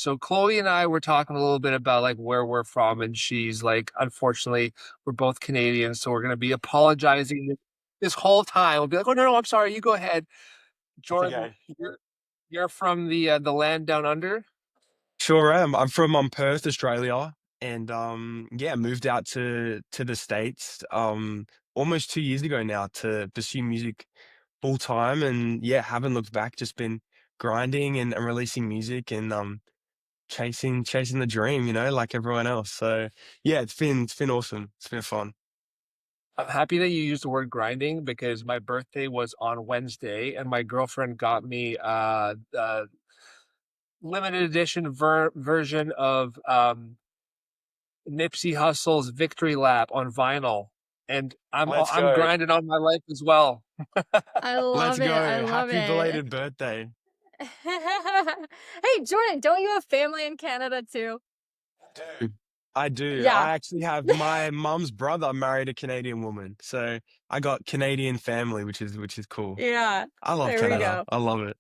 So Chloe and I were talking a little bit about like where we're from, and she's like, unfortunately, we're both Canadian, so we're gonna be apologizing this whole time. We'll be like, oh no, no, I'm sorry, you go ahead. It's Jordan, okay. you're from the land down under? Sure am. I'm from Perth, Australia, and yeah, moved out to the States almost 2 years ago now to pursue music full time, and yeah, haven't looked back. Just been grinding and releasing music and chasing the dream, like everyone else. So yeah, it's been awesome. It's been fun. I'm happy that you used the word grinding because my birthday was on Wednesday and my girlfriend got me a limited edition version of Nipsey Hussle's Victory Lap on vinyl. And Let's I'm go. grinding on my life as well. I Let's love it. I go. love Happy it. belated birthday. Hey, Jordan, don't you have family in Canada too? Do. I do. Yeah. I actually have my mum's brother married a Canadian woman, so I got Canadian family, which is cool. Yeah. I love There we Canada. go. I love it.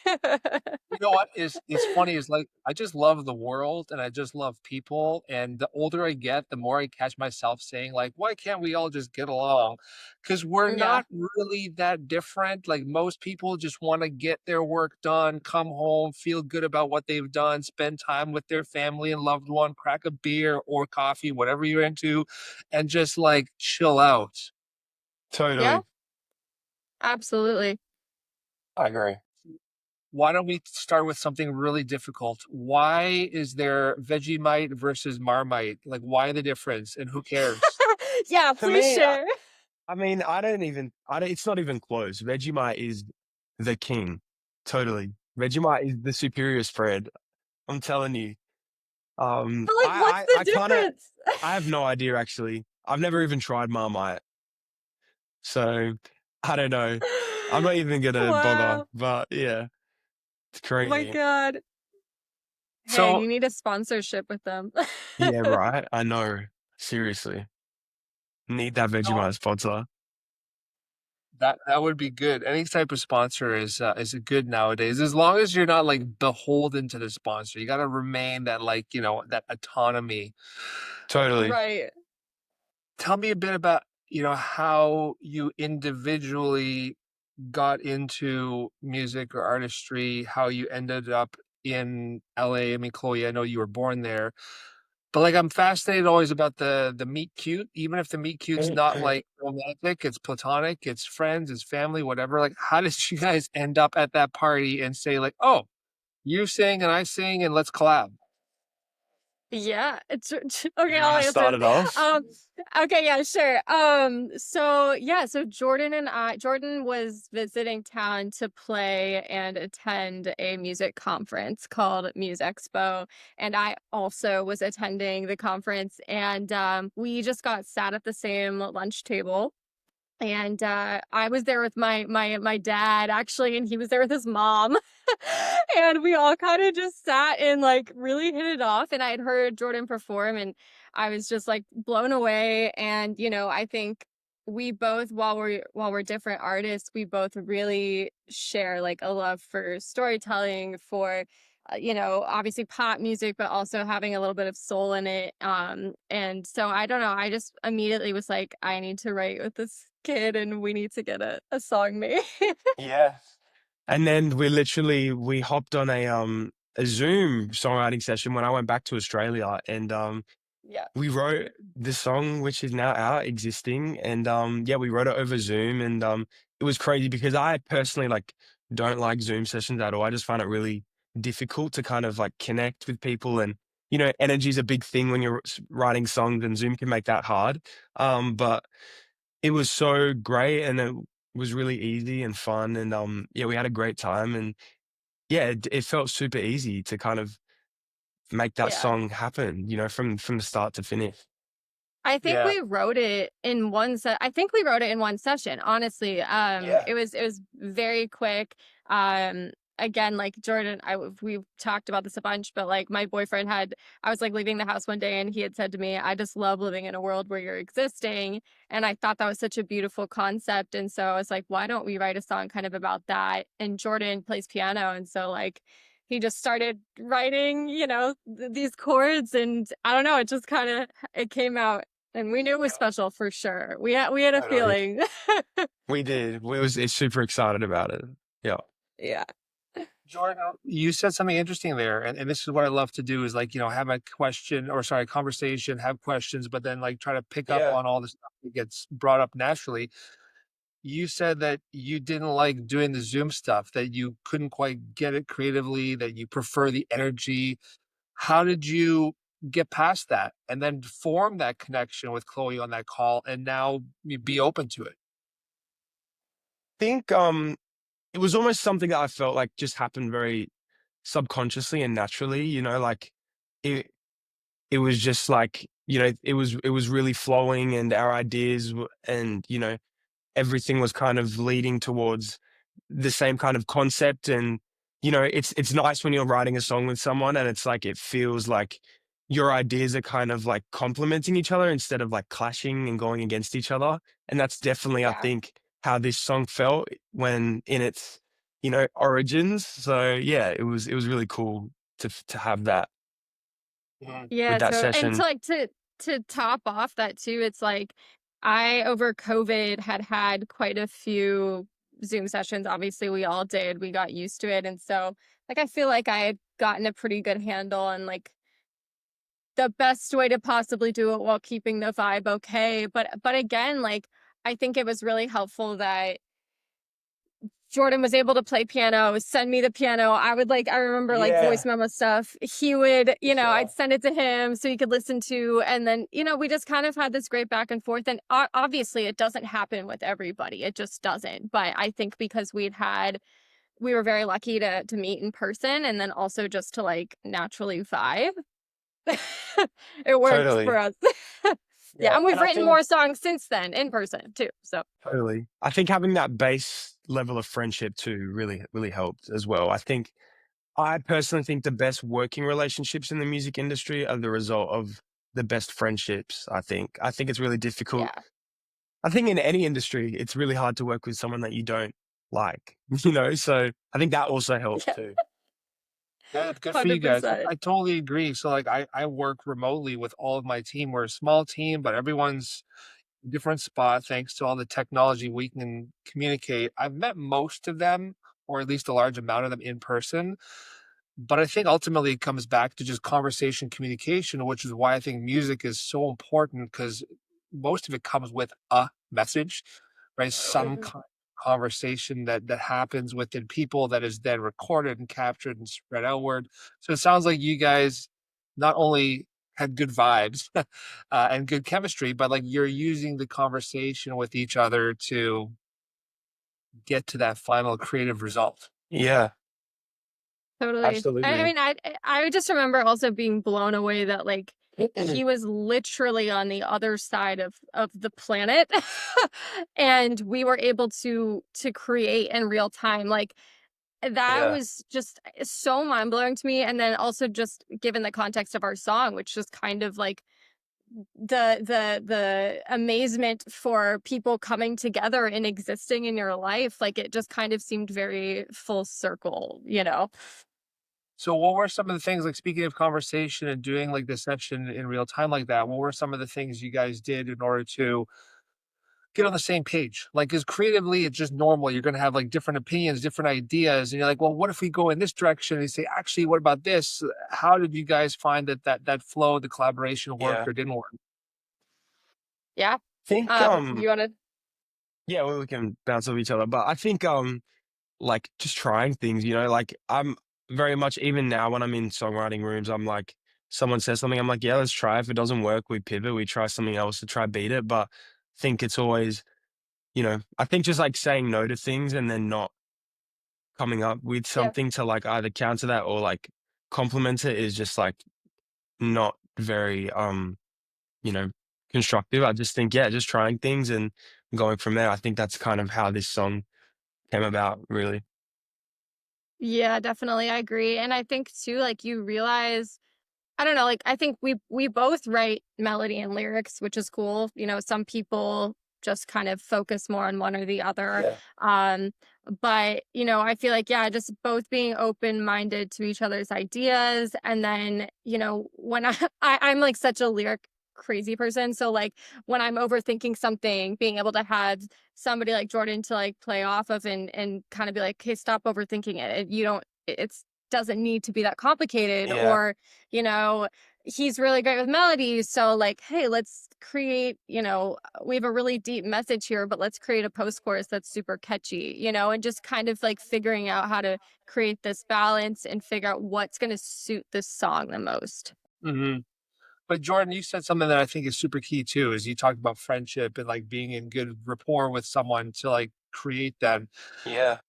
You know what is funny is like I just love the world and I just love people, and the older I get, the more I catch myself saying like, why can't we all just get along? Because we're Yeah. not really that different. Like most people just want to get their work done, come home, feel good about what they've done, spend time with their family and loved one, crack a beer or coffee, whatever you're into, and just like chill out. Yeah, Totally. absolutely. I agree. Why don't we start with something really difficult? Why is there Vegemite versus Marmite? Like, why the difference and who cares? Yeah, To please me, share. I mean, I don't, it's not even close. Vegemite is the king. Totally. Vegemite is the superior spread. I'm telling you. But like, what's I the kind of, difference? I have no idea actually. I've never even tried Marmite, so I don't know. I'm not even gonna bother. Wow. But yeah, it's Oh my crazy. God. Hey, So you need a sponsorship with them. Yeah, right. I know. Seriously, need that no, Vegemite sponsor. that would be good. Any type of sponsor is good nowadays, as long as you're not like beholden to the sponsor. You got to remain that like that autonomy. Totally. Right. Tell me a bit about how you individually got into music or artistry, how you ended up in LA. I mean, Chloe, I know you were born there, but like I'm fascinated always about the meet cute, even if the meet cute's not like romantic, it's platonic, it's friends, it's family, whatever. Like, how did you guys end up at that party and say, like, oh, you sing and I sing and let's collab? Yeah, okay, You I'll want to answer. start it off? Um, okay, yeah, sure. So yeah, so Jordan was visiting town to play and attend a music conference called Muse Expo, and I also was attending the conference, and we just got sat at the same lunch table. And I was there with my dad actually, and he was there with his mom. And we all kind of just sat and like really hit it off. And I had heard Jordan perform, and I was just like blown away. And I think we both, while we're different artists, we both really share like a love for storytelling, for obviously pop music, but also having a little bit of soul in it. And so I don't know, I just immediately was like, I need to write with this kid and we need to get a song made. Yeah. And then we hopped on a Zoom songwriting session when I went back to Australia, and Yeah. we wrote the song which is now out existing, and yeah, we wrote it over Zoom, and it was crazy because I personally like don't like Zoom sessions at all. I just find it really difficult to kind of like connect with people, and energy is a big thing when you're writing songs, and Zoom can make that hard. But it was so great, and it was really easy and fun, and yeah, we had a great time, and yeah, it felt super easy to kind of make that Yeah. song happen, from the start to finish. I think Yeah. we wrote it in I think we wrote it in one session, honestly. Yeah. It was very quick. Um, Again, like Jordan, we've talked about this a bunch, but like my boyfriend I was like leaving the house one day and he had said to me, I just love living in a world where you're existing. And I thought that was such a beautiful concept. And so I was like, why don't we write a song kind of about that? And Jordan plays piano. And so like he just started writing, these chords, and I don't know, it just kind of it came out, and we knew it was special for sure. We had a Totally. feeling. We did. We was super excited about it. Yeah. Yeah. Jordan, you said something interesting there, and this is what I love to do is like, have a question or sorry, conversation, have questions, but then like try to pick up Yeah. on all the stuff that gets brought up naturally. You said that you didn't like doing the Zoom stuff, that you couldn't quite get it creatively, that you prefer the energy. How did you get past that and then form that connection with Chloe on that call and now be open to it? Think it was almost something that I felt like just happened very subconsciously and naturally, like it it was just like, it was really flowing and our ideas and everything was kind of leading towards the same kind of concept. And it's nice when you're writing a song with someone and it's like it feels like your ideas are kind of like complementing each other instead of like clashing and going against each other. And that's definitely, I Yeah. think, how this song felt when in its origins. So yeah, it was really cool to have that Mhm. with Yeah, that so and to session. like to top off that too, it's like I over COVID had quite a few Zoom sessions. Obviously, we all did. We got used to it. And so like I feel like I had gotten a pretty good handle on like the best way to possibly do it while keeping the vibe okay. But again, like I think it was really helpful that Jordan was able to play piano, send me the piano. I remember like voice Yeah, memo stuff. He would, for I'd sure. send it to him so he could listen to. And then, we just kind of had this great back and forth. And obviously, it doesn't happen with everybody. It just doesn't. But I think because we were very lucky to meet in person and then also just to like naturally vibe. It worked for Totally. us. Yeah. Yeah, And we've and I written think more songs since then in person too. So, totally. I think having that base level of friendship too really, really helped as well. I personally think the best working relationships in the music industry are the result of the best friendships, I think. I think it's really difficult. yeah. I think in any industry, it's really hard to work with someone that you don't like, So I think that also helps Yeah. too. Good for you guys. 100%. I totally agree. So like I work remotely with all of my team. We're a small team, but everyone's different spot thanks to all the technology we can communicate. I've met most of them, or at least a large amount of them in person. But I think ultimately it comes back to just conversation communication, which is why I think music is so important because most of it comes with a message, right? Some Mhm. kind of conversation that happens within people that is then recorded and captured and spread outward. So it sounds like you guys not only had good vibes and good chemistry, but like you're using the conversation with each other to get to that final creative result. Yeah, Totally. I absolutely. mean, I just remember also being blown away that like he was literally on the other side of the planet, and we were able to create in real time. Like that Yeah. was just so mind blowing to me. And then also just given the context of our song, which is kind of like the amazement for people coming together and existing in your life, like it just kind of seemed very full circle. So what were some of the things like speaking of conversation and doing like this session in real time like that, what were some of the things you guys did in order to get on the same page? Like, cause creatively it's just normal. You're gonna have like different opinions, different ideas, and you're like, well, what if we go in this direction? And you say, actually, what about this? How did you guys find that flow, the collaboration worked Yeah. or didn't work? Yeah. Think You wanna yeah, well, we can bounce off each other, but I think like just trying things, like I'm very much even now when I'm in songwriting rooms, I'm like someone says something, I'm like, yeah, let's try. If it doesn't work, we pivot, we try something else to try beat it. But think it's always, I think just like saying no to things and then not coming up with Yeah. something to like either counter that or like complement it is just like not very you know, constructive. I just think, yeah, just trying things and going from there. I think that's kind of how this song came about, really. Yeah, definitely, I agree, and I think too, like, you realize I don't know, like, I think we both write melody and lyrics, which is cool. Some people just kind of focus more on one or the other. Yeah. Um, But, you know, I feel like, yeah, just both being open-minded to each other's ideas. And then, you know, when I'm like such a lyric crazy person. So like when I'm overthinking something, being able to have somebody like Jordan to like play off of and kind of be like, hey, stop overthinking it. You don't, it's doesn't need to be that complicated. Yeah. Or, you know, he's really great with melodies. So like, hey, let's create, you know, we have a really deep message here, but let's create a post chorus that's super catchy, you know, and just kind of like figuring out how to create this balance and figure out what's going to suit this song the most. Mhm. But Jordan, you said something that I think is super key too, is you talked about friendship and like being in good rapport with someone to like create that. Yeah.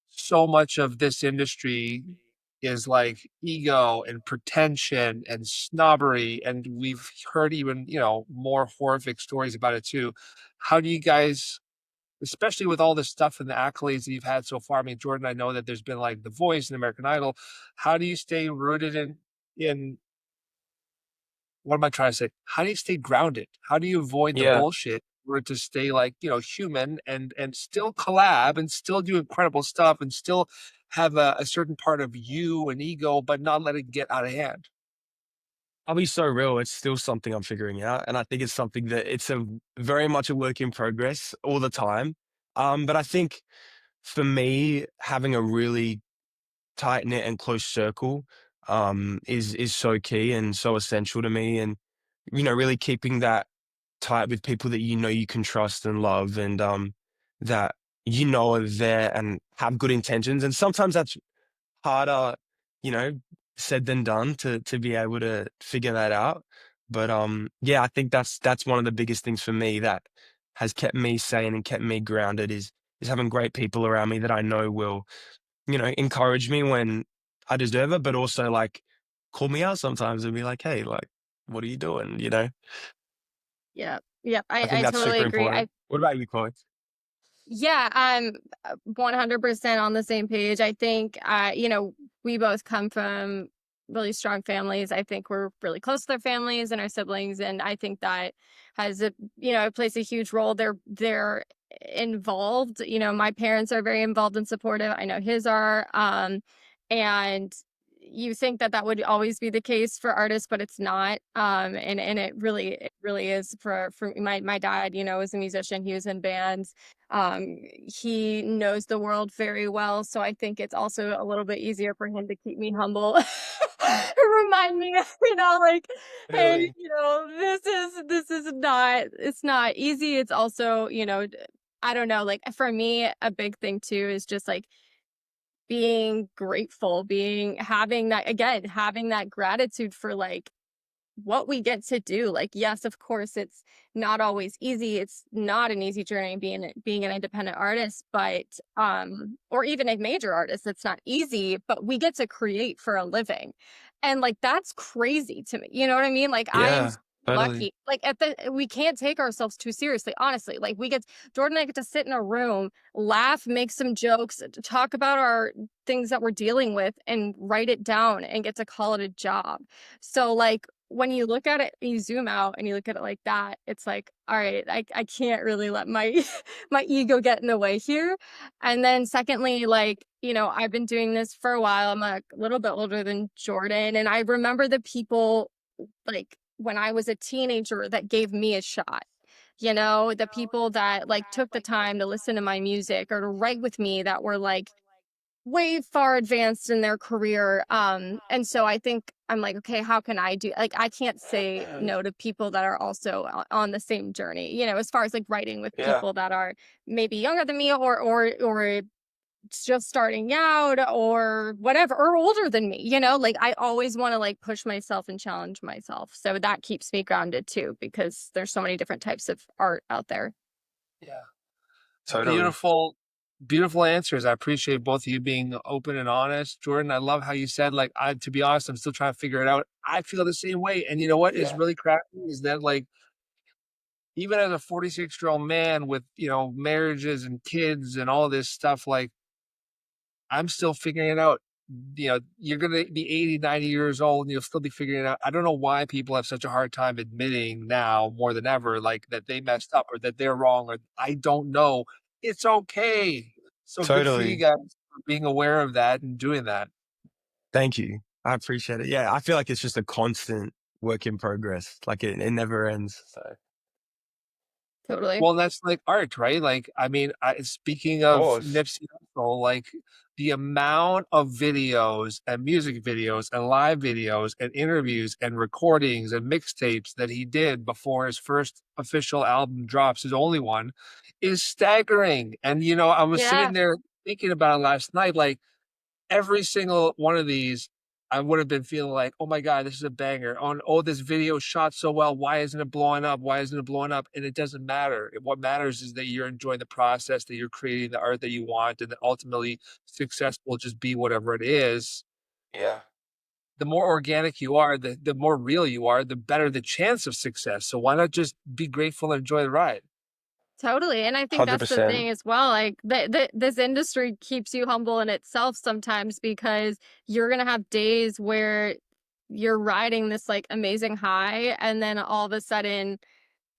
So much of this industry is like ego and pretension and snobbery, and we've heard even, you know, more horrific stories about it too. How do you guys, especially with all this stuff and the accolades that you've had so far? I mean, Jordan, I know that there's been like The Voice and American Idol. How do you stay rooted in what am I trying to say? How do you stay grounded? How do you avoid the Yeah. bullshit in order to stay like, you know, human and still collab and still do incredible stuff and still have a certain part of you and ego, but not let it get out of hand? I'll be so real, it's still something I'm figuring out, and I think it's something that it's a very much a work in progress all the time. But I think for me, having a really tight knit and close circle is so key and so essential to me, and you know, really keeping that tight with people that you know you can trust and love, and that you know are there and have good intentions. And sometimes that's harder, you know, said than done to be able to figure that out. But yeah, I think that's one of the biggest things for me that has kept me sane and kept me grounded is having great people around me that I know will, you know, encourage me when I deserve it, but also like call me out sometimes and be like, hey, like, what are you doing? You know, Yeah. Yeah. I think I that's totally super agree. important. What about you, Chloe? Yeah, I'm 100% on the same page. I think, you know, we both come from really strong families. I think we're really close to their families and our siblings, and I think that has a, you know, it plays a huge role. They're involved. You know, my parents are very involved and supportive. I know his are, and you think that that would always be the case for artists, but it's not. And it really is for my dad. You know, was a musician. He was in bands. He knows the world very well, so I think it's also a little bit easier for him to keep me humble. Remind me, you know, like, hey, Really? you know, this is not, it's not easy. It's also, you know, I don't know, like for me, a big thing too is just like being grateful, being having that again, having that gratitude for like what we get to do. Like, yes, of course, it's not always easy. It's not an easy journey being an independent artist, but or even a major artist, it's not easy, but we get to create for a living. And like that's crazy to me. You know what I mean? Like I am Yeah, so totally. lucky. Like at the we can't take ourselves too seriously, honestly. Like we get Jordan and I get to sit in a room, laugh, make some jokes, talk about our things that we're dealing with and write it down and get to call it a job. So like when you look at it, you zoom out and you look at it like that, it's like, all right, I can't really let my my ego get in the way here. And then secondly, like, you know, I've been doing this for a while. I'm a little bit older than Jordan. And I remember the people like when I was a teenager that gave me a shot. You know, the people that like took the time to listen to my music or to write with me that were like way far advanced in their career. And so I think I'm like, okay, how can I do like I can't say no to people that are also on the same journey, you know, as far as like writing with Yeah. people that are maybe younger than me or just starting out or whatever or older than me, you know, like I always want to like push myself and challenge myself. So that keeps me grounded too, because there's so many different types of art out there. Yeah. Totally. Beautiful, beautiful answers. I appreciate both of you being open and honest. Jordan, I love how you said, like, I to be honest, I'm still trying to figure it out. I feel the same way. And you know what is Yeah. really crappy is that like even as a 46-year-old man with, you know, marriages and kids and all this stuff, like I'm still figuring it out. You know, you're gonna be 80, 90 years old and you'll still be figuring it out. I don't know why people have such a hard time admitting now more than ever, like that they messed up or that they're wrong or I don't know. It's okay. So good for you Totally. guys for being aware of that and doing that. Thank you. I appreciate it. Yeah, I feel like it's just a constant work in progress. Like it never ends. So, of Totally. Well, that's like art, right? Like, I mean, speaking of course. Nipsey Hussle, like the amount of videos and music videos and live videos and interviews and recordings and mixtapes that he did before his first official album drops, his only one, is staggering. And, I was Yeah. sitting there thinking about it last night, like, every single one of these, I would have been feeling like, "Oh my god, this is a banger." "Oh, this video shot so well. Why isn't it blowing up? Why isn't it blowing up?" And it doesn't matter. What matters is that you're enjoying the process, that you're creating the art that you want, and that ultimately success will just be whatever it is. Yeah. The more organic you are, the more real you are, the better the chance of success. So why not just be grateful and enjoy the ride? Totally, and I think that's the 100%. thing as well, like, this industry keeps you humble in itself sometimes because you're gonna have days where you're riding this, like, amazing high, and then all of a sudden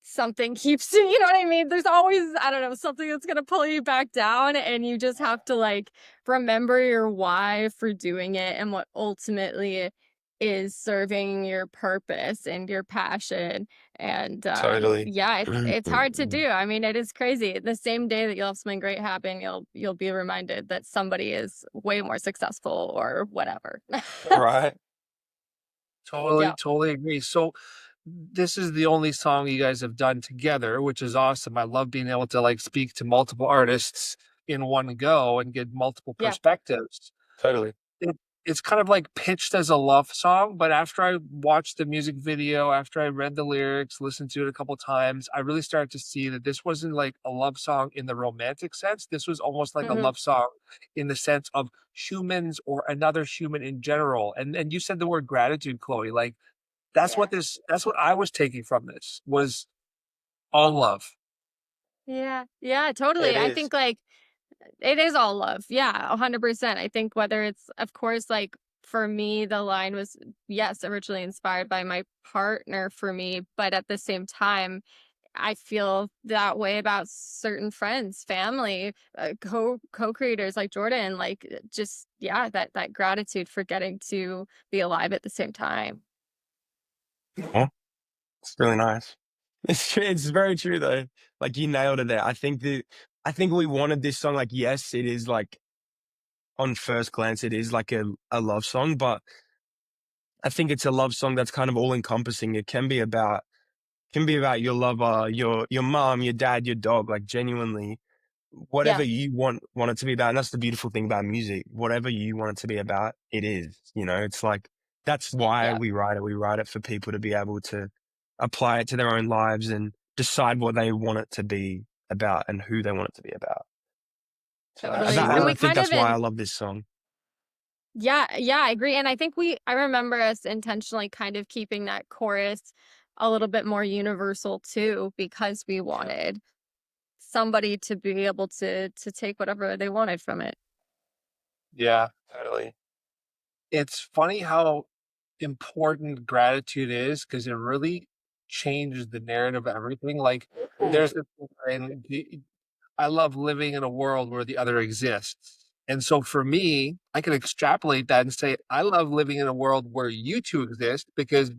something keeps you know what I mean? There's always, I don't know, something that's gonna pull you back down, and you just have to, like, remember your why for doing it and what ultimately is serving your purpose and your passion, and, Totally. yeah, it's hard to do. I mean, it is crazy. The same day that you'll have something great happen, you'll be reminded that somebody is way more successful or whatever. Right? Totally, Yeah. totally agree. So this is the only song you guys have done together, which is awesome. I love being able to like speak to multiple artists in one go and get multiple Yeah. perspectives. Totally. It, it's kind of like pitched as a love song, but after I watched the music video, after I read the lyrics, listened to it a couple times, I really started to see that this wasn't like a love song in the romantic sense. This was almost like a Mhm. love song in the sense of humans or another human in general. And you said the word gratitude, Chloe. Like Yeah. that's what I was taking from this was all love. Yeah. Yeah, totally. It I is. think, like, it is all love. Yeah, 100%. I think whether it's, of course, like, for me, the line was, yes, originally inspired by my partner for me, but at the same time, I feel that way about certain friends, family, co-creators like Jordan, like, just, yeah, that gratitude for getting to be alive at the same time. Oh, it's really nice. It's true, it's very true though. Like you nailed it there. I think we wanted this song, like, yes, it is like on first glance, it is like a love song, but I think it's a love song that's kind of all encompassing. It can be about your lover, your mom, your dad, your dog, like genuinely Yeah, whatever you want it to be about. And that's the beautiful thing about music. Whatever you want it to be about, it is. You know, it's like that's why yeah, we write it. We write it for people to be able to apply it to their own lives and decide what they want it to be about and who they want it to be about. So totally. And I we think kind of that's why I in love this song. Yeah, yeah, I agree, and I think I remember us intentionally kind of keeping that chorus a little bit more universal too, because we Yeah, wanted somebody to be able to take whatever they wanted from it. Yeah. totally. It's funny how important gratitude is because it really changes the narrative of everything. Like, there's this line, I love living in a world where the other exists. And so for me, I can extrapolate that and say, I love living in a world where you two exist because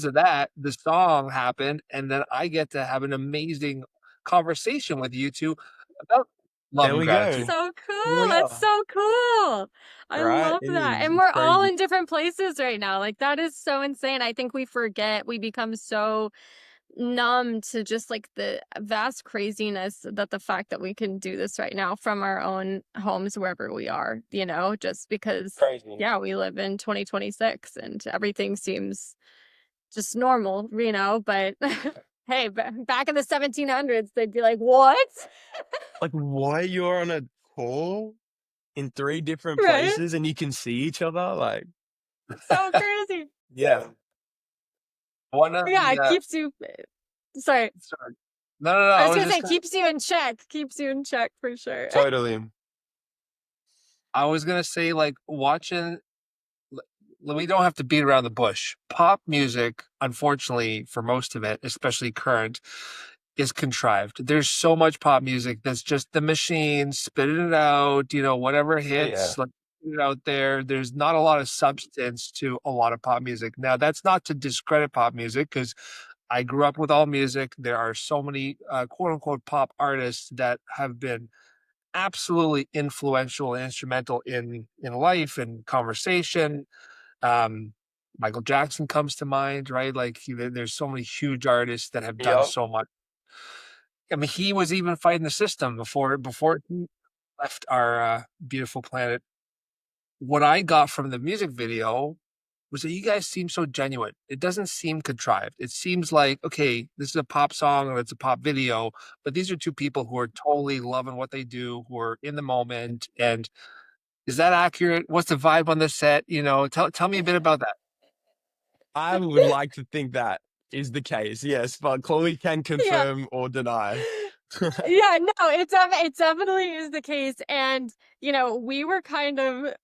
of that, the song happened, and then I get to have an amazing conversation with you two about love There and we That's go. gratitude. so Here cool, we that's are. so cool. I Right? love It that, is. and It's we're all crazy. in different places right now, like, that is so insane. I think we forget, we become so numb to just like the vast craziness that the fact that we can do this right now from our own homes wherever we are, just because, Crazy. yeah, we live in 2026 and everything seems just normal, but hey, back in the 1700s, they'd be like, what? Like, why you're on a call in 3 different Right? places and you can see each other? Like, So crazy. yeah, One of Yeah, the, it keeps you, sorry. sorry. No, no, no, I I was was gonna just say, gonna keeps you in check, keeps you in check for sure. totally. I was gonna say, like, watching we don't have to beat around the bush. Pop music, unfortunately, for most of it, especially current, is contrived. There's so much pop music that's just the machine spitting it out, whatever Yeah. hits, like, put it out there. There's not a lot of substance to a lot of pop music. Now, that's not to discredit pop music because I grew up with all music. There are so many quote unquote pop artists that have been absolutely influential and instrumental in life and conversation. Um, Michael Jackson comes to mind, right? Like there's so many huge artists that have done Yep. so much. I mean, he was even fighting the system before he left our beautiful planet. What I got from the music video was that you guys seem so genuine. It doesn't seem contrived. It seems like, okay, this is a pop song or it's a pop video, but these are two people who are totally loving what they do, who are in the moment. And is that accurate? What's the vibe on the set? Tell me a bit about that. I would like to think that is the case, yes, but Chloe can Yeah. confirm or deny. Yeah, no, it definitely is the case, and, we were kind of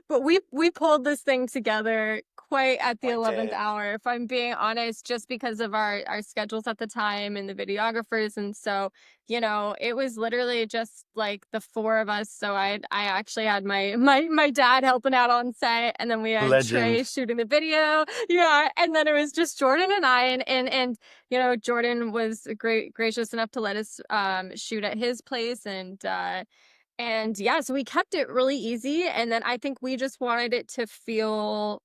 but we pulled this thing together quite at the I 11th did. hour, if I'm being honest, just because of our schedules at the time and the videographers, and so, it was literally just, like, the 4 of us, so I actually had my dad helping out on set, and then we had Trey Legend. shooting the video. Yeah, and then it was just Jordan and I, and Jordan was gracious enough to let us shoot at his place, and yeah, so we kept it really easy, and then I think we just wanted it to feel,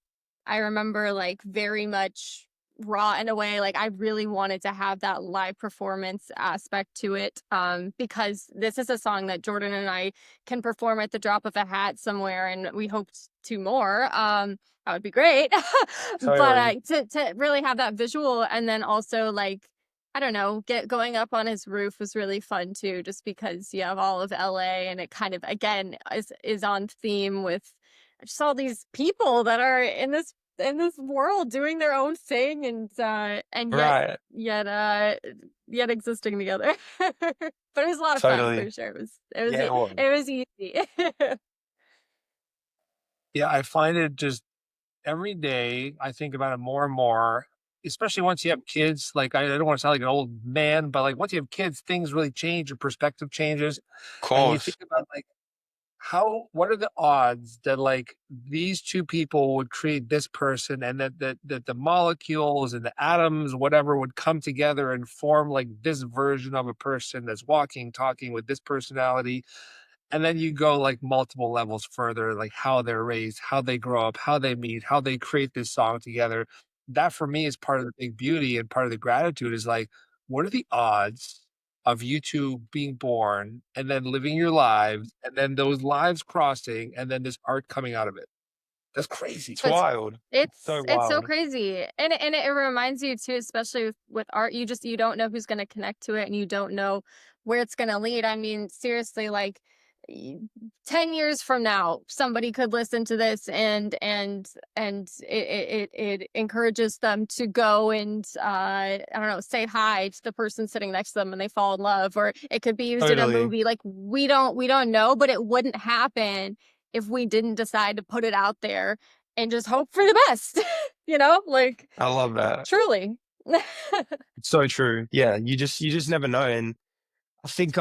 I remember, like, very much raw in a way. Like, I really wanted to have that live performance aspect to it, because this is a song that Jordan and I can perform at the drop of a hat somewhere, and we hoped to more. That would be great. But Totally. to really have that visual, and then also, like, I don't know, get going up on his roof was really fun too, just because you have all of LA, and it kind of, again, is on theme with just all these people that are in this world doing their own thing, and yet Right. yet uh yet existing together. But it was a lot of fun for Totally. sure. Yeah, it was. It was easy. Yeah, I find it just every day I think about it more and more, especially once you have kids. Like I don't want to sound like an old man, but like once you have kids, things really change, your perspective changes. Of And you think course. about like what are the odds that like these two people would create this person and that the molecules and the atoms, whatever, would come together and form like this version of a person that's walking, talking with this personality. And then you go like multiple levels further, like how they're raised, how they grow up, how they meet, how they create this song together. That for me is part of the big beauty and part of the gratitude is like, what are the odds of you two being born and then living your lives and then those lives crossing and then this art coming out of it? That's crazy. It's It's wild. So it's so wild. crazy, and it reminds you too, especially with art, you don't know who's going to connect to it, and you don't know where it's going to lead. I mean, seriously, like, y- 10 years from now, somebody could listen to this, and it encourages them to go and I don't know, say hi to the person sitting next to them, and they fall in love, or it could be used in a Totally. movie. Like, we don't know, but it wouldn't happen if we didn't decide to put it out there and just hope for the best. Like, I love that. truly. It's so true. Yeah, you just never know, and I think,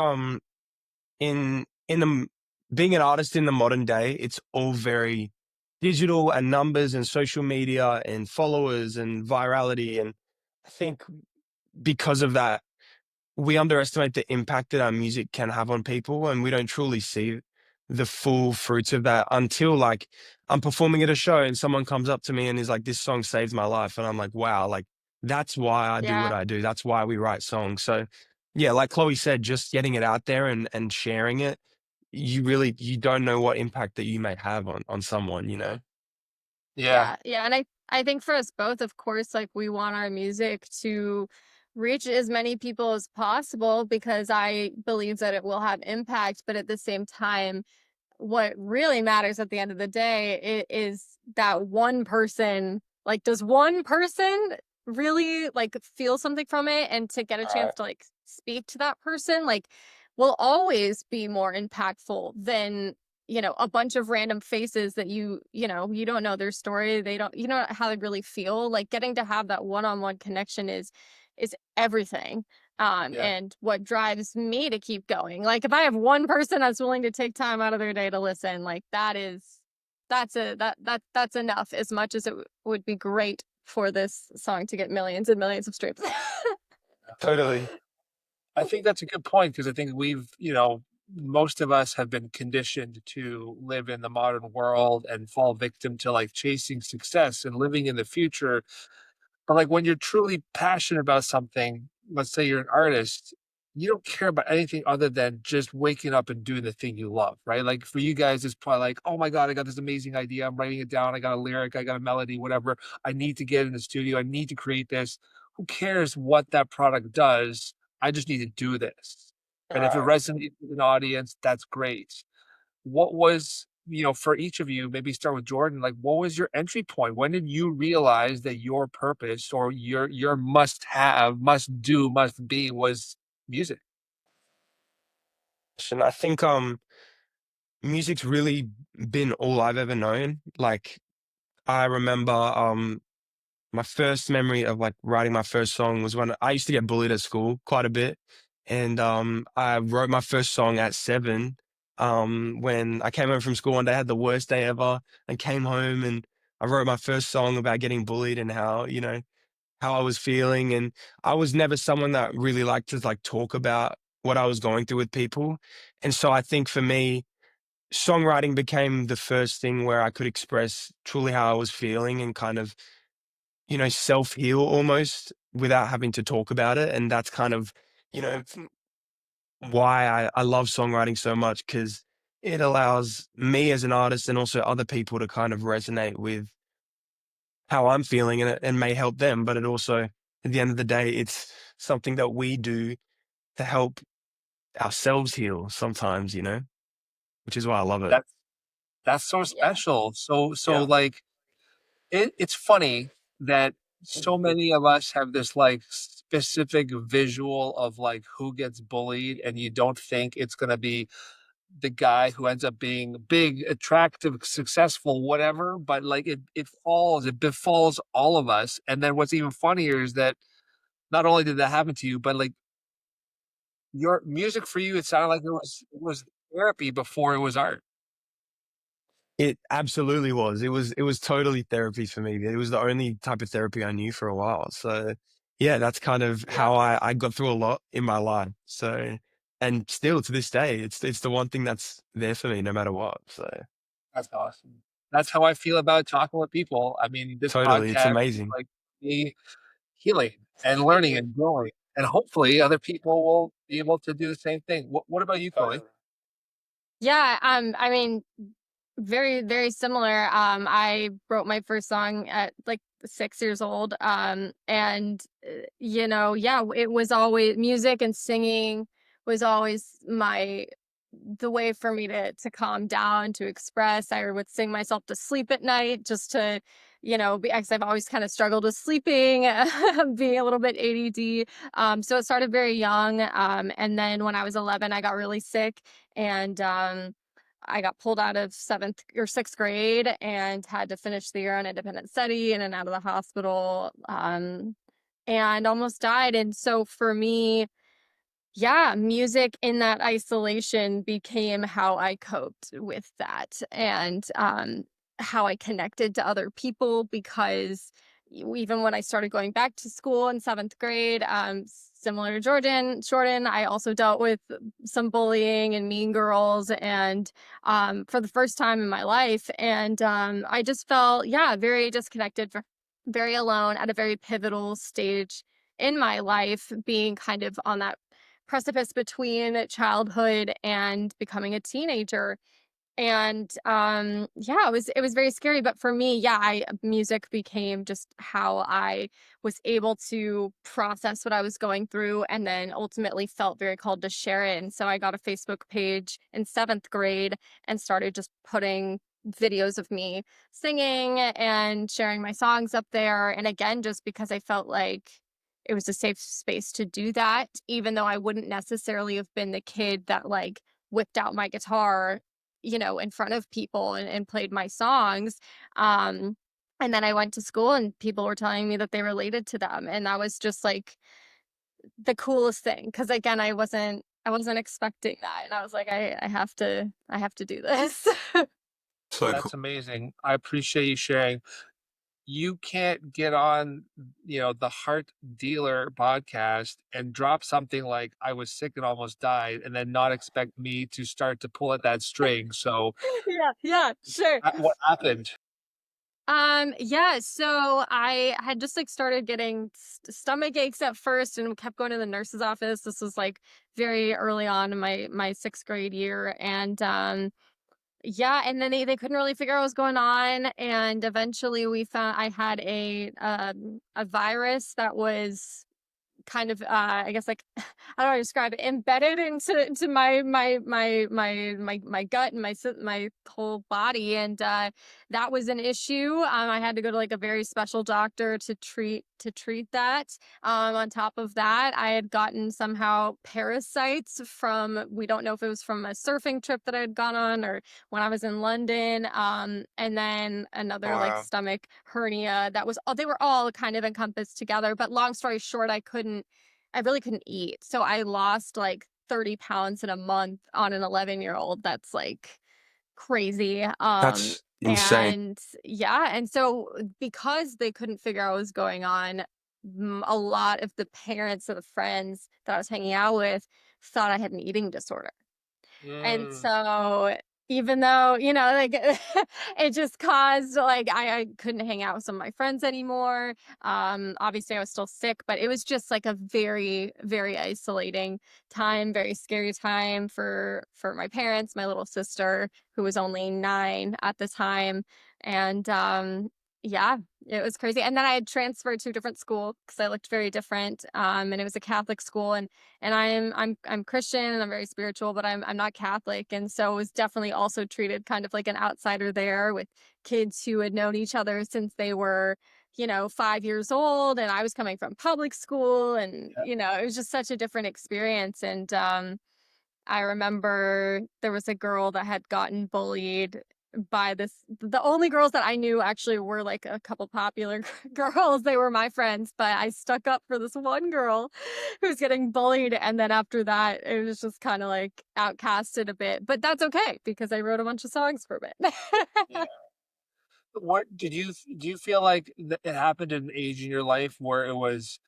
in the being an artist in the modern day, it's all very digital and numbers and social media and followers and virality, and I think because of that, we underestimate the impact that our music can have on people, and we don't truly see the full fruits of that until, like, I'm performing at a show and someone comes up to me and is like, "This song saved my life," and I'm like, "Wow!" Like that's why I do what Yeah. I do. That's why we write songs. So, yeah, like Chloe said, just getting it out there and sharing it, you don't know what impact that you may have on someone. You know. Yeah. Yeah, yeah, and I think for us both, of course, like, we want our music to reach as many people as possible, because I believe that it will have impact, but at the same time, what really matters at the end of the day is that one person. Like, does one person really, like, feel something from it, and to get a chance Right. to, like, speak to that person, like, will always be more impactful than, a bunch of random faces that you don't know their story, they don't, how they really feel. Like, getting to have that one-on-one connection is everything, Yeah. and what drives me to keep going. Like, if I have one person that's willing to take time out of their day to listen, like, that's enough, as much as it would be great for this song to get millions and millions of streams. Totally. I think that's a good point because I think most of us have been conditioned to live in the modern world and fall victim to like chasing success and living in the future. But like when you're truly passionate about something, let's say you're an artist, you don't care about anything other than just waking up and doing the thing you love, right? Like for you guys, it's probably like, oh my God, I got this amazing idea. I'm writing it down. I got a lyric, I got a melody, whatever. I need to get in the studio. I need to create this. Who cares what that product does? I just need to do this. And if it Right. resonates with an audience, that's great. What was, for each of you, maybe start with Jordan, like what was your entry point? When did you realize that your purpose or your must have, must do, must be was music? And I think music's really been all I've ever known. Like I remember my first memory of like writing my first song was when I used to get bullied at school quite a bit. And I wrote my first song at 7. When I came home from school one day, I had the worst day ever and came home and I wrote my first song about getting bullied and how, how I was feeling. And I was never someone that really liked to like talk about what I was going through with people. And so I think for me, songwriting became the first thing where I could express truly how I was feeling and kind of, self heal almost without having to talk about it. And that's kind of, why I love songwriting so much because it allows me as an artist and also other people to kind of resonate with how I'm feeling and it may help them. But it also, at the end of the day, it's something that we do to help ourselves heal sometimes, which is why I love it. That's that's so Yeah. special. So Yeah. like it's funny that so many of us have this like specific visual of like who gets bullied, and you don't think it's gonna be the guy who ends up being big, attractive, successful, whatever, but like it befalls all of us. And then what's even funnier is that not only did that happen to you, but like your music for you, it sounded like it was therapy before it was art. It absolutely was. It was totally therapy for me. It was the only type of therapy I knew for a while. So yeah, that's kind of Yeah, how I got through a lot in my life. So and still to this day, it's the one thing that's there for me no matter what. So that's awesome. That's how I feel about talking with people. I mean, this totally, it's podcast is amazing. like me healing and learning and growing. And hopefully other people will be able to do the same thing. What about you, Chloe? Yeah, I mean, very, very similar. I wrote my first song at like 6 years old. And yeah, it was always music and singing was always the way for me to calm down, to express. I would sing myself to sleep at night just to, because I've always kind of struggled with sleeping, being a little bit ADD. So it started very young. And then when I was 11, I got really sick and I got pulled out of 7th or 6th grade and had to finish the year on independent study in and out of the hospital, and almost died. And so for me, yeah, music in that isolation became how I coped with that and how I connected to other people because even when I started going back to school in 7th grade, similar to Jordan, I also dealt with some bullying and mean girls and for the first time in my life. And I just felt, yeah, very disconnected, very alone at a very pivotal stage in my life, being kind of on that precipice between childhood and becoming a teenager. And yeah, it was very scary, but for me, yeah, I music became just how I was able to process what I was going through and then ultimately felt very called to share it. And so I got a Facebook page in 7th grade and started just putting videos of me singing and sharing my songs up there. And again, just because I felt like it was a safe space to do that, even though I wouldn't necessarily have been the kid that like whipped out my guitar, in front of people and played my songs. Um, and then I went to school and people were telling me that they related to them. And that was just like the coolest thing because again, I wasn't expecting that, and I was like, I have to do this. So That's cool. amazing. I appreciate you sharing. You can't get on, the Heart Dealer podcast and drop something like "I was sick and almost died," and then not expect me to start to pull at that string. So, Yeah, yeah, sure. what happened? Yeah, so I had just like started getting stomach aches at first and kept going to the nurse's office. This was like very early on in my sixth grade year. And yeah, and then they couldn't really figure out what was going on. And eventually we found I had a virus that was kind of I guess like how do I describe it? Embedded into my gut and my whole body, and that was an issue. I had to go to like a very special doctor to treat that. On top of that, I had gotten somehow parasites from, we don't know if it was from a surfing trip that I had gone on or when I was in London. And then another like Wow. stomach hernia that was all, they were all kind of encompassed together. But long story short, I really couldn't eat. So I lost like 30 pounds in a month on an 11-year-old. That's like crazy. That's insane. And yeah, and so because they couldn't figure out what was going on, a lot of the parents of the friends that I was hanging out with thought I had an eating disorder. And Mm, so even though, like it just caused like I couldn't hang out with some of my friends anymore. Obviously I was still sick, but it was just like a very, very isolating time, very scary time for my parents, my little sister, who was only 9 at the time. And yeah, it was crazy. And then I had transferred to a different school because I looked very different. And it was a Catholic school, and I'm Christian and I'm very spiritual, but I'm not Catholic. And so I was definitely also treated kind of like an outsider there with kids who had known each other since they were, 5 years old. And I was coming from public school, and, it was just such a different experience. And I remember there was a girl that had gotten bullied by the only girls that I knew actually were like a couple popular girls. They were my friends, but I stuck up for this one girl who was getting bullied. And then after that, it was just kind of like outcasted a bit. But that's okay because I wrote a bunch of songs for it. yeah. What do you feel like it happened at an age in your life where it was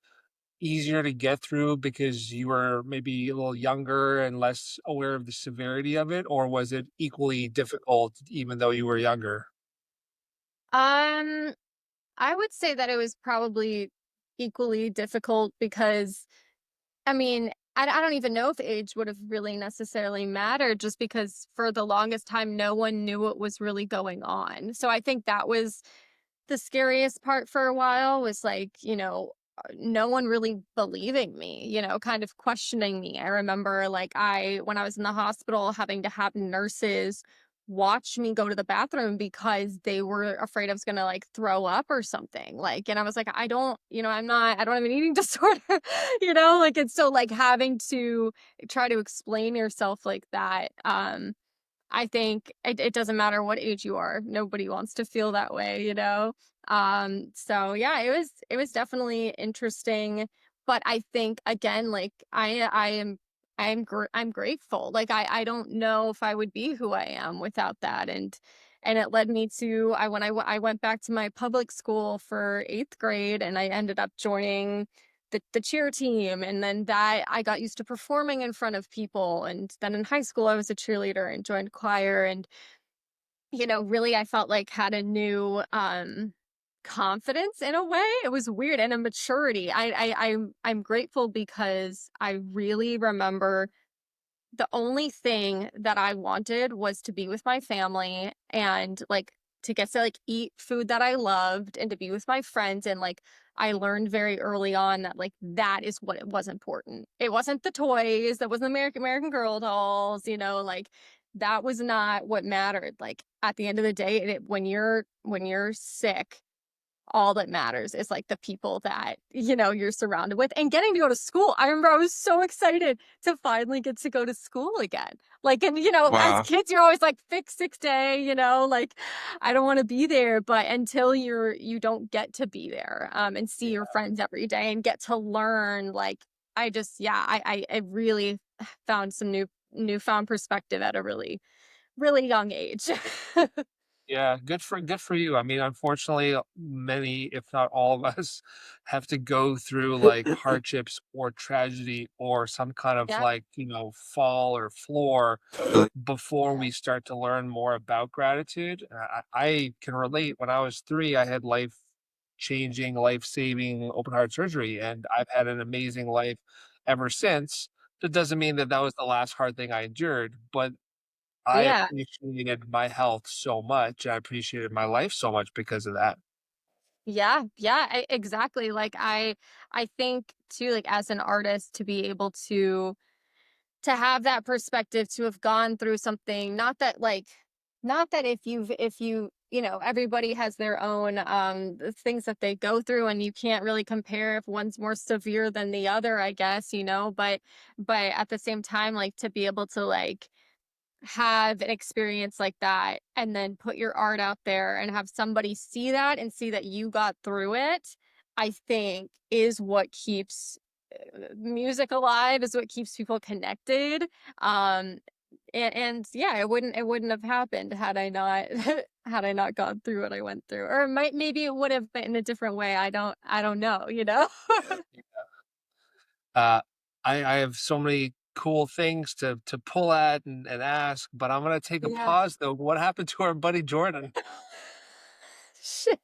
easier to get through because you were maybe a little younger and less aware of the severity of it, or was it equally difficult even though you were younger? um, I would say that it was probably equally difficult because I mean, I don't even know if age would have really necessarily mattered just because for the longest time, no one knew what was really going on. So I think that was the scariest part for a while was like, no one really believing me, kind of questioning me. I remember like when I was in the hospital having to have nurses watch me go to the bathroom because they were afraid I was going to like throw up or something. Like, and I was like, I don't have an eating disorder, like it's so like having to try to explain yourself like that. I think it doesn't matter what age you are. Nobody wants to feel that way. So yeah, it was definitely interesting, but I think again, like I'm grateful. Like I don't know if I would be who I am without that. And it led me to I went back to my public school for 8th grade, and I ended up joining the cheer team, and then that I got used to performing in front of people. And then in high school I was a cheerleader and joined choir, and really I felt like had a new confidence in a way. It was weird, and a maturity. I'm grateful because I really remember the only thing that I wanted was to be with my family and like to get to like eat food that I loved and to be with my friends. And like I learned very early on that like that is what it was important. It wasn't the toys, that wasn't American Girl dolls, like that was not what mattered. Like at the end of the day, when you're sick, all that matters is like the people that you're surrounded with and getting to go to school. I remember I was so excited to finally get to go to school again. Like, and as Wow. kids you're always like fix 6 day, like I don't want to be there. But until you don't get to be there and see your friends every day and get to learn, like I just yeah, I really found some newfound perspective at a really young age. Yeah, good for you. I mean, unfortunately, many, if not all of us, have to go through like hardships or tragedy or some kind of Yeah. like, fall or floor before we start to learn more about gratitude. I can relate. When I was 3, I had life changing, life saving open heart surgery, and I've had an amazing life ever since. That doesn't mean that that was the last hard thing I endured, but I Yeah. appreciated my health so much. I appreciated my life so much because of that. Yeah, yeah, exactly. Like I think too, like as an artist, to be able to have that perspective, to have gone through something, not that if you you know everybody has their own things that they go through, and you can't really compare if one's more severe than the other, I guess, but at the same time, like to be able to like have an experience like that and then put your art out there and have somebody see that and see that you got through it, I think is what keeps music alive, is what keeps people connected. Um and yeah, it wouldn't have happened had I not had I not gone through what I went through. Or maybe it would have been in a different way. I don't know. Uh, I have so many cool things to pull at and ask, but I'm gonna take a Yeah. pause though. What happened to our buddy Jordan? Shit.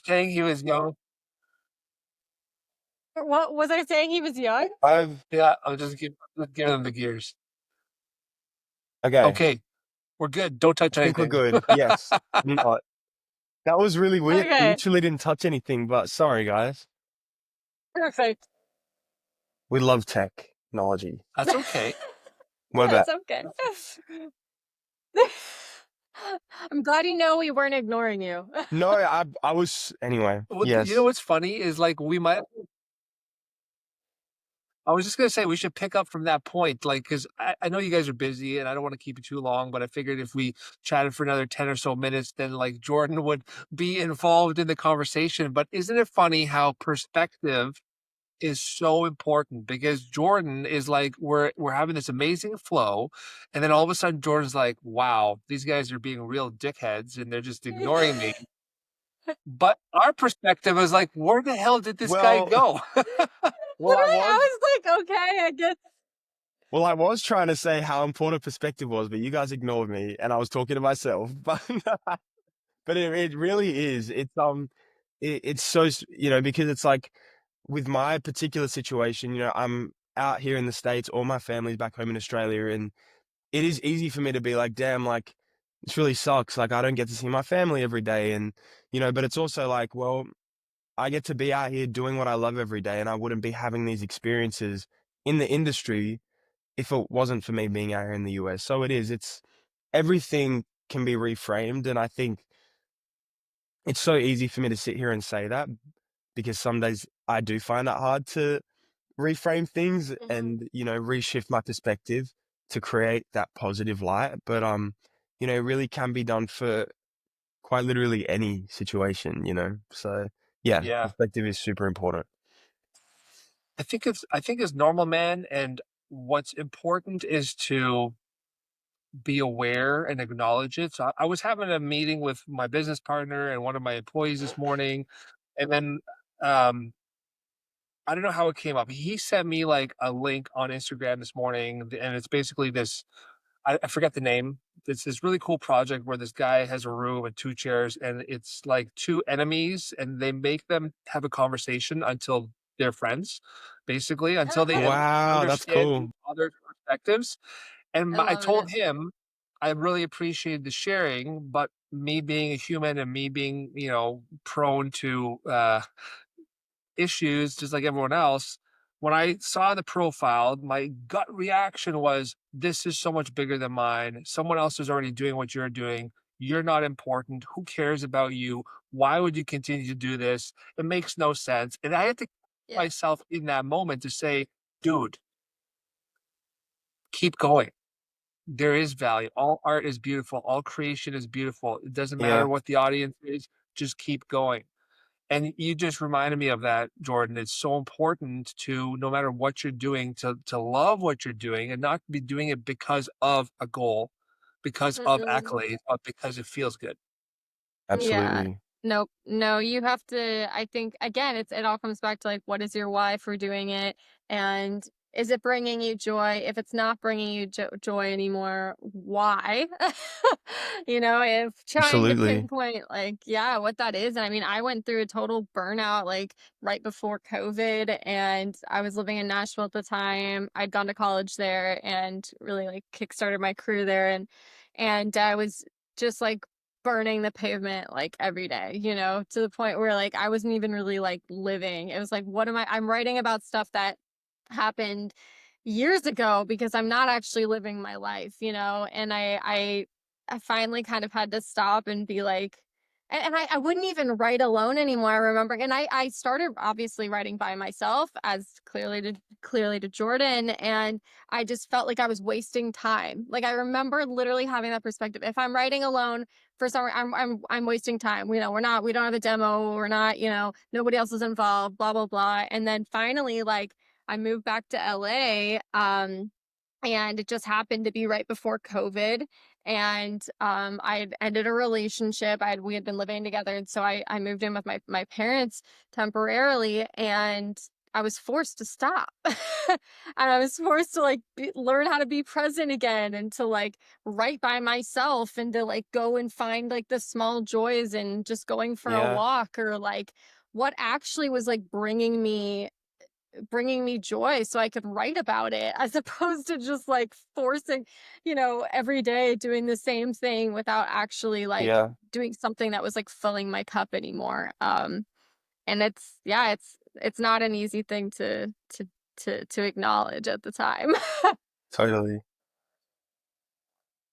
Saying he was young. What was I saying? He was young? Yeah, I'll just give him the gears. Okay, Okay, we're good. Don't touch I think we're anything. good. Yes. Not. That was really weird. I Okay. literally didn't touch anything, but sorry, guys. Perfect. We love technology. That's okay. What about? That's okay. I'm glad we weren't ignoring you. No, I was anyway. What you know Yes. what's funny is like we might I was just gonna say we should pick up from that point, like, because I know you guys are busy and I don't want to keep you too long, but I figured if we chatted for another 10 or so minutes, then like Jordan would be involved in the conversation. But isn't it funny how perspective is so important? Because Jordan is like, we're having this amazing flow, and then all of a sudden Jordan's like, wow, these guys are being real dickheads and they're just ignoring me. But our perspective is like, where the hell did this guy Well, go? well, I I was. was like, okay, I guess. Well, I was trying to say how important perspective was, but you guys ignored me, and I was talking to myself. But it really is. It's so because it's like with my particular situation, I'm out here in the States, all my family's back home in Australia, and it is easy for me to be like, damn, like this really sucks. Like I don't get to see my family every day, and but it's also like, well, I get to be out here doing what I love every day, and I wouldn't be having these experiences in the industry if it wasn't for me being out here in the US. So it is. It's everything can be reframed, and I think it's so easy for me to sit here and say that because some days I do find it hard to reframe things Mhm. and, reshift my perspective to create that positive light. But it really can be done for quite literally any situation. So yeah, Yeah. perspective is super important. I think it's normal, man, and what's important is to be aware and acknowledge it. So I was having a meeting with my business partner and one of my employees this morning, and then um, I don't know how it came up. He sent me like a link on Instagram this morning, and it's basically this. I forget the name. It's this really cool project where this guy has a room and 2 chairs, and it's like two enemies, and they make them have a conversation until they're friends, basically, until they Wow, that's understand cool. each other's perspectives. And I I love it. told him I really appreciated the sharing, but me being a human and me being, prone to issues just like everyone else, when I saw the profile, my gut reaction was, this is so much bigger than mine. Someone else is already doing what you're doing. You're not important. Who cares about you? Why would you continue to do this? It makes no sense. And I had to Yeah. myself in that moment to say, dude, keep going. There is value. All art is beautiful. All creation is beautiful. It doesn't matter Yeah. what the audience is. Just keep going. And you just reminded me of that, Jordan. It's so important to, no matter what you're doing, to love what you're doing and not be doing it because of a goal, because of Mm-mm. accolades, but because it feels good. Yeah. Absolutely. Nope. No, you have to I think again, it all comes back to like what is your why for doing it and is it bringing you joy? If it's not bringing you joy anymore, why? If trying to Absolutely. pinpoint like yeah, what that is. And I mean, I went through a total burnout like right before COVID and I was living in Nashville at the time. I'd gone to college there and really like kickstarted my career there and I was just like burning the pavement like every day, to the point where like I wasn't even really like living. It was like, what am I'm writing about stuff that happened years ago because I'm not actually living my life, and I finally kind of had to stop and be like, and I wouldn't even write alone anymore. I remember, and I started obviously writing by myself, as clearly to Jordan, and I just felt like I was wasting time. Like I remember literally having that perspective. If I'm writing alone, for some I'm wasting time. We don't have a demo. We're not, nobody else is involved. Blah blah blah. And then finally, like I moved back to LA. And it just happened to be right before COVID. And I had ended a relationship. We had been living together, and so I moved in with my parents temporarily, and I was forced to stop. And I was forced to like learn how to be present again and to like write by myself and to like go and find like the small joys and just going for a Yeah. walk or like what actually was like bringing me joy so I could write about it as opposed to just like forcing, every day doing the same thing without actually like Yeah. doing something that was like filling my cup anymore. And it's yeah, it's not an easy thing to acknowledge at the time. Totally.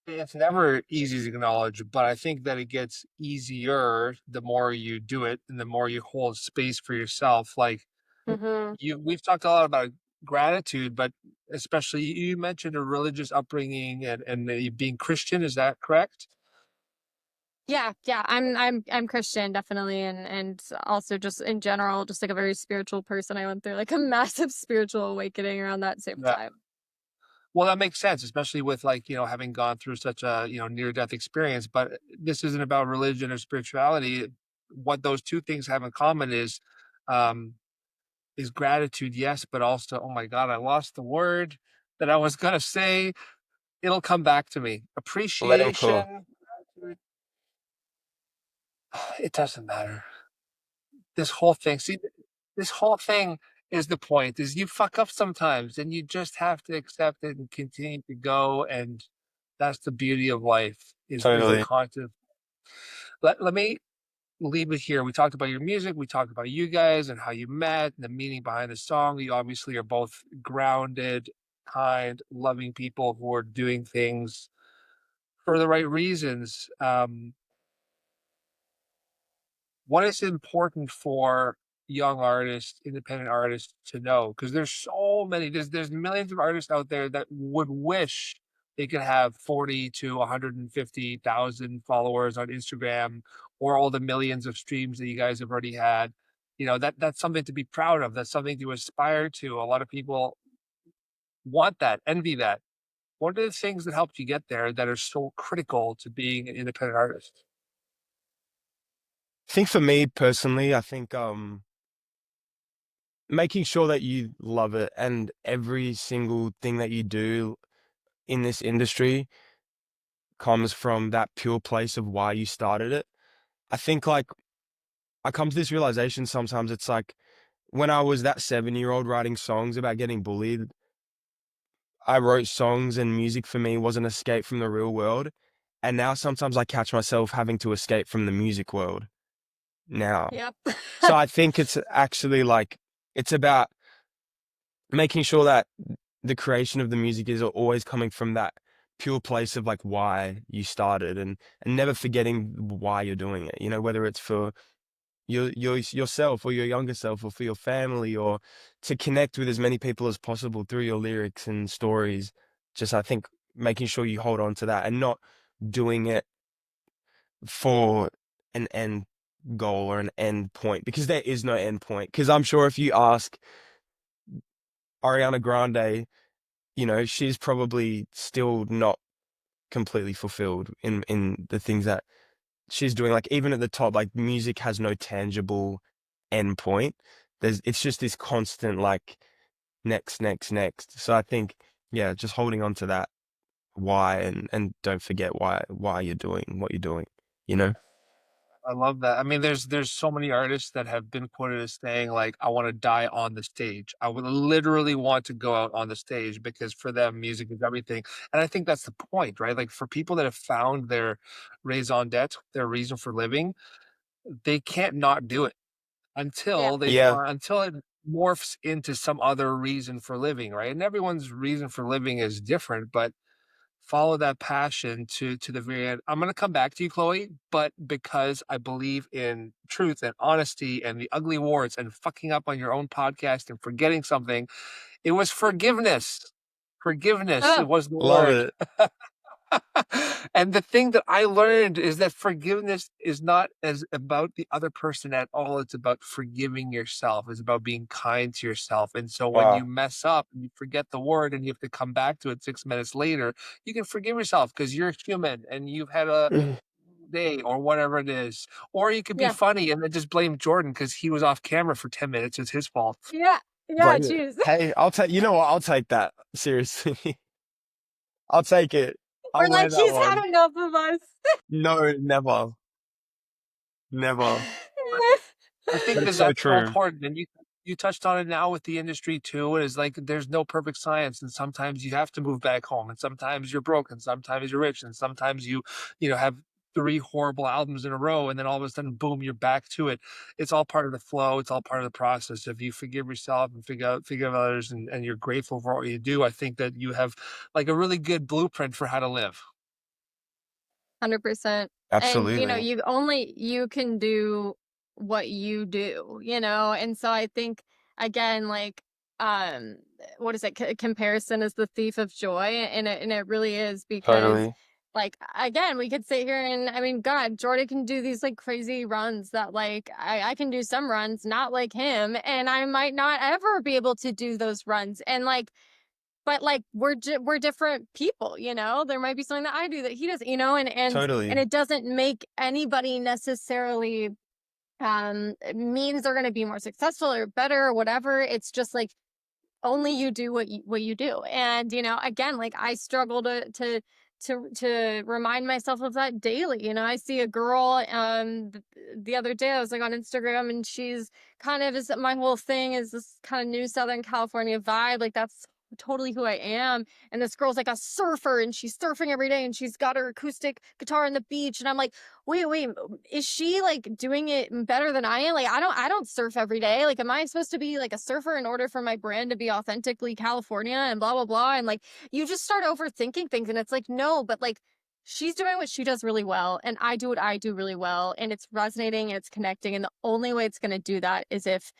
It's never easy to acknowledge, but I think that it gets easier the more you do it and the more you hold space for yourself. Like Hmm. we've talked a lot about gratitude, but especially you mentioned a religious upbringing and you being Christian. Is that correct? Yeah, yeah, I'm Christian definitely, and also just in general, just like a very spiritual person. I went through like a massive spiritual awakening around that same Yeah. time. Well, that makes sense, especially with like, having gone through such a, near death experience. But this isn't about religion or spirituality. What those two things have in common um, is gratitude, yes, but also, oh my God, I lost the word that I was gonna say. It'll come back to me. Let him cook. Appreciation. Gratitude. It doesn't matter. This whole thing, see, this whole thing is the point, is you fuck up sometimes and you just have to accept it and continue to go. And that's the beauty of life is the Totally. constant. Let me leave it here. We talked about your music, we talked about you guys and how you met and the meaning behind the song. You obviously are both grounded, kind, loving people who are doing things for the right reasons. What is important for young artists, independent artists to know? Because there's so many, there's millions of artists out there that would wish they could have 40 to 150,000 followers on Instagram or all the millions of streams that you guys have already had. That's something to be proud of. That's something to aspire to. A lot of people want that, envy that. What are the things that helped you get there that are so critical to being an independent artist? I think for me personally, I think making sure that you love it and every single thing that you do in this industry comes from that pure place of why you started it. I think like I come to this realization sometimes it's like when I was that 7-year-old writing songs about getting bullied, I wrote songs and music for me was an escape from the real world. And now sometimes I catch myself having to escape from the music world now. Yep. So I think it's actually like, it's about making sure that the creation of the music is always coming from that pure place of like why you started and never forgetting why you're doing it, whether it's for yourself or your younger self or for your family or to connect with as many people as possible through your lyrics and stories. Just I think making sure you hold on to that and not doing it for an end goal or an end point, because there is no end point. Because I'm sure if you ask Ariana Grande, she's probably still not completely fulfilled in the things that she's doing. Like even at the top, like music has no tangible end point. It's just this constant like next, next, next. So I think, yeah, just holding on to that why, and don't forget why you're doing what you're doing, you know? I love that. I mean, there's so many artists that have been quoted as saying like, "I want to die on the stage. I would literally want to go out on the stage because for them, music is everything." And I think that's the point, right? Like for people that have found their raison d'être, their reason for living, they can't not do it Yeah. until Yeah, until it morphs into some other reason for living, right? And everyone's reason for living is different, but follow that passion to the very end. I'm gonna come back to you, Chloe, but because I believe in truth and honesty and the ugly words and fucking up on your own podcast and forgetting something, it was forgiveness. Forgiveness Oh, was the love word. it. And the thing that I learned is that forgiveness is not as about the other person at all. It's about forgiving yourself. It's about being kind to yourself. And so when you Wow. mess up and you forget the word and you have to come back to it 6 minutes later, you can forgive yourself because you're human and you've had a day or whatever it is. Or you could be yeah. funny and then just blame Jordan because he was off camera for 10 minutes. It's his fault. Yeah. Yeah, Bring it. jeez. Hey, I'll take. You know what? I'll take that. Seriously, I'll take it. We're I'll wear like, that "He's had one. enough of us." No, never, never. I think But that it's so that's so true. important, and you touched on it now with the industry too. Is like there's no perfect science, and sometimes you have to move back home, and sometimes you're broke, and sometimes you're rich, and sometimes you have three horrible albums in a row, and then all of a sudden, boom, you're back to it. It's all part of the flow. It's all part of the process. If you forgive yourself and figure out others, and you're grateful for what you do, I think that you have like a really good blueprint for how to live. 100%. And, Absolutely. you can do what you do, And so I think again, like, um, what is it? Comparison is the thief of joy. And it really is because, Totally. like, again, we could sit here and I mean, God, Jordan can do these like crazy runs that like I can do some runs not like him, and I might not ever be able to do those runs. And like, but like we're different people, There might be something that I do that he doesn't, and Totally. it doesn't make anybody necessarily means they're going to be more successful or better or whatever. It's just like only you do what you do. And again, like I struggle to remind myself of that daily. I see a girl the other day I was like on Instagram, and she's kind of is my whole thing is this kind of new Southern California vibe. Like that's totally who I am. And this girl's like a surfer, and she's surfing every day, and she's got her acoustic guitar on the beach, and I'm like, wait, is she like doing it better than I am? Like I don't surf every day. Like am I supposed to be like a surfer in order for my brand to be authentically California and blah blah blah? And like you just start overthinking things, and it's like no, but like she's doing what she does really well, and I do what I do really well, and it's resonating and it's connecting, and the only way it's going to do that is if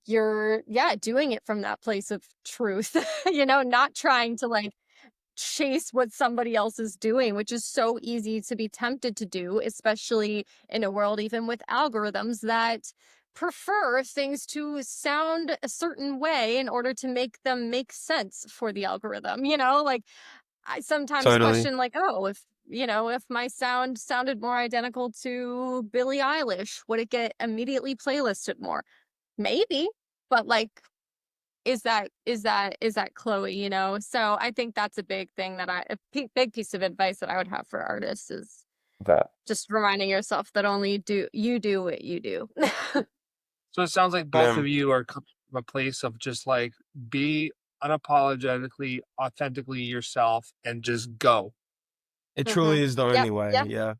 you're doing it from that place of truth, not trying to like chase what somebody else is doing, which is so easy to be tempted to do, especially in a world even with algorithms that prefer things to sound a certain way in order to make them make sense for the algorithm. Like I sometimes Totally. question like, oh, if my sound sounded more identical to Billie Eilish, would it get immediately playlisted more? Maybe, but like is that Chloe, So I think that's a big thing that big piece of advice that I would have for artists is That. just reminding yourself that only you do what you do. So it sounds like both of Man, you are coming from a place of just like be unapologetically, authentically yourself and just go. it truly Mhm. is the only Yep, way. yep. Yeah.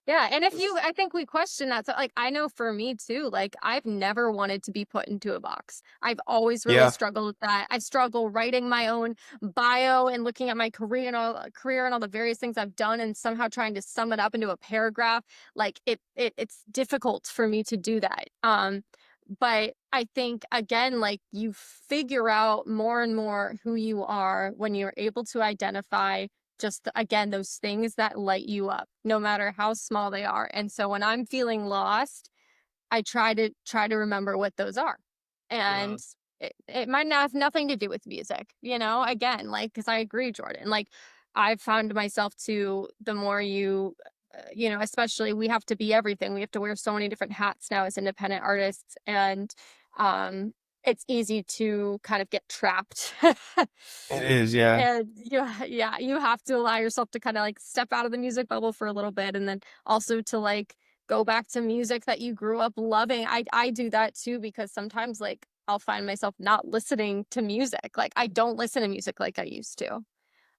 Yeah, and if you I think we question that. So like I know for me too, like I've never wanted to be put into a box. I've always really Yeah. struggled with that. I struggle writing my own bio and looking at my career and all the various things I've done and somehow trying to sum it up into a paragraph. Like it's difficult for me to do that. But I think again, like you figure out more and more who you are when you're able to identify just, again, those things that light you up, no matter how small they are. And so when I'm feeling lost, I try to remember what those are. Yeah. And it might not have nothing to do with music, again, like, because I agree, Jordan. Like, I've found myself to the more especially we have to be everything. We have to wear so many different hats now as independent artists. And um, it's easy to kind of get trapped. It is, yeah. And yeah, you have to allow yourself to kind of like step out of the music bubble for a little bit, and then also to like go back to music that you grew up loving. I do that too, because sometimes like I'll find myself not listening to music. Like I don't listen to music like I used to.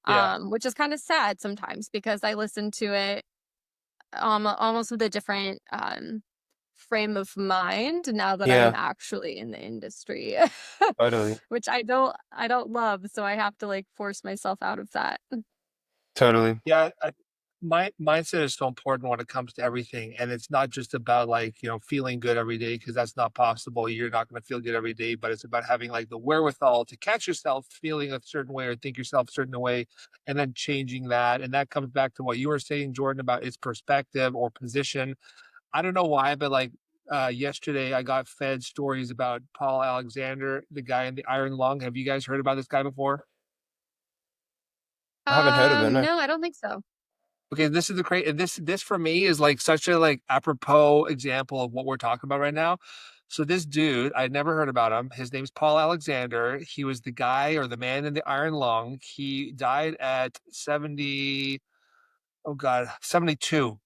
Yeah. Which is kind of sad sometimes because I listen to it almost with a different frame of mind now that I'm Yeah, actually in the industry. totally, Which I don't love, so I have to like force myself out of that. totally. Yeah, my mindset is so important when it comes to everything, and it's not just about like feeling good every day because that's not possible. You're not going to feel good every day, but it's about having like the wherewithal to catch yourself feeling a certain way or think yourself a certain way, and then changing that. And that comes back to what you were saying, Jordan, about its perspective or position. I don't know why, but like yesterday, I got fed stories about Paul Alexander, the guy in the Iron Lung. Have you guys heard about this guy before? I haven't heard of it, no. No, I don't think so. Okay, this is the great this for me is like such a like apropos example of what we're talking about right now. So this dude, I'd never heard about him. His name's Paul Alexander. He was the guy or the man in the iron lung. He died at 70, oh God, 72.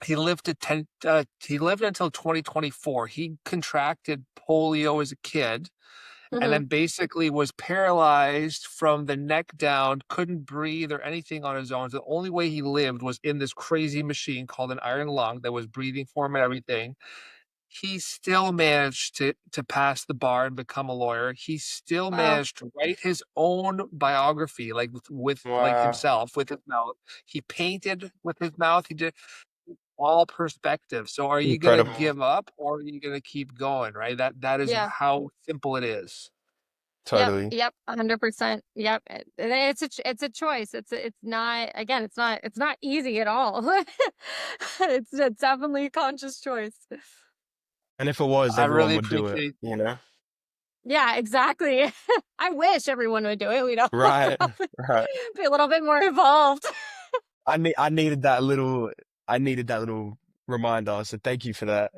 He lived until 2024. He contracted polio as a kid and Hmm. then basically was paralyzed from the neck down, couldn't breathe or anything on his own. So the only way he lived was in this crazy machine called an iron lung that was breathing for him and everything. He still managed to pass the bar and become a lawyer. He still Wow. managed to write his own biography, like with like Wow, himself, with his mouth. He painted with his mouth. He did all perspective. So are you gonna incredible. give up or are you gonna keep going? Right? That is Yeah. how simple it is. Yep. Totally. Yep. 100%. Yep. And it's a choice. It's not, again, it's not easy at all. It's definitely a conscious choice. And if it was, I everyone really would do it, appreciate you know? Yeah, exactly. I wish everyone would do it. We'd all Right, right. be a little bit more involved. I needed that little reminder, so thank you for that.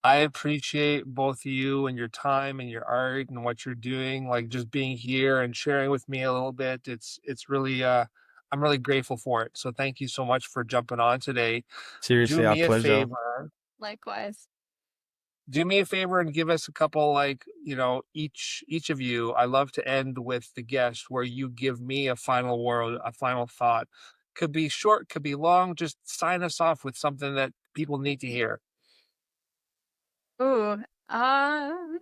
I appreciate both you and your time and your art and what you're doing, like just being here and sharing with me a little bit. It's really I'm really grateful for it. So thank you so much for jumping on today. Do Seriously, our me a pleasure. favor. Likewise. Do me a favor and give us a couple like, each of you. I love to end with the guest where you give me a final word, a final thought. Could be short, could be long. Just sign us off with something that people need to hear. Ooh. Um,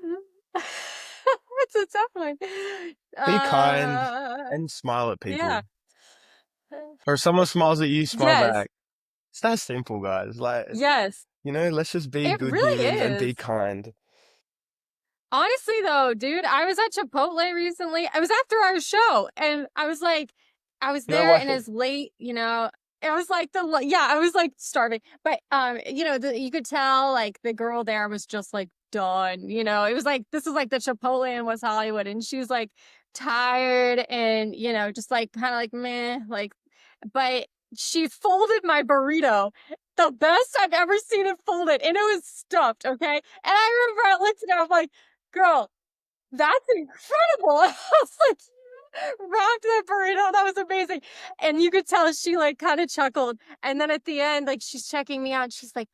it's a tough one. Be kind Uh, and smile at yeah. people. Or if someone smiles at you, smile Yes. back. It's that simple, guys. Like, Yes. let's just be It good really humans and be is. kind. Honestly, though, dude, I was at Chipotle recently. I was after our show, and I was No there, and way. it's late. It was like yeah, I was like starving, but you could tell like the girl there was just like done. It was like this is like the Chipotle in West Hollywood, and she was like tired and just like kind of like meh, like, but she folded my burrito. The best I've ever seen it folded, and it was stuffed, okay? And I remember I looked at her, I'm like, girl, that's incredible. I was like, wrapped that burrito. That was amazing. And you could tell she like kind of chuckled. And then at the end, like she's checking me out. And she's like,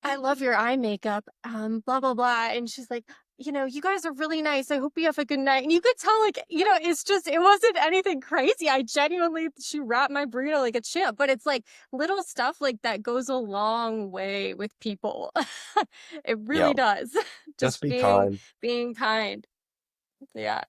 I love your eye makeup. Blah, blah, blah. And she's like, you guys are really nice. I hope you have a good night. And you could tell, like, it's just, it wasn't anything crazy. I genuinely, she wrapped my burrito like a champ, but it's like little stuff like that goes a long way with people. It Yeah, really does. just Just be being, kind. being kind. Yeah.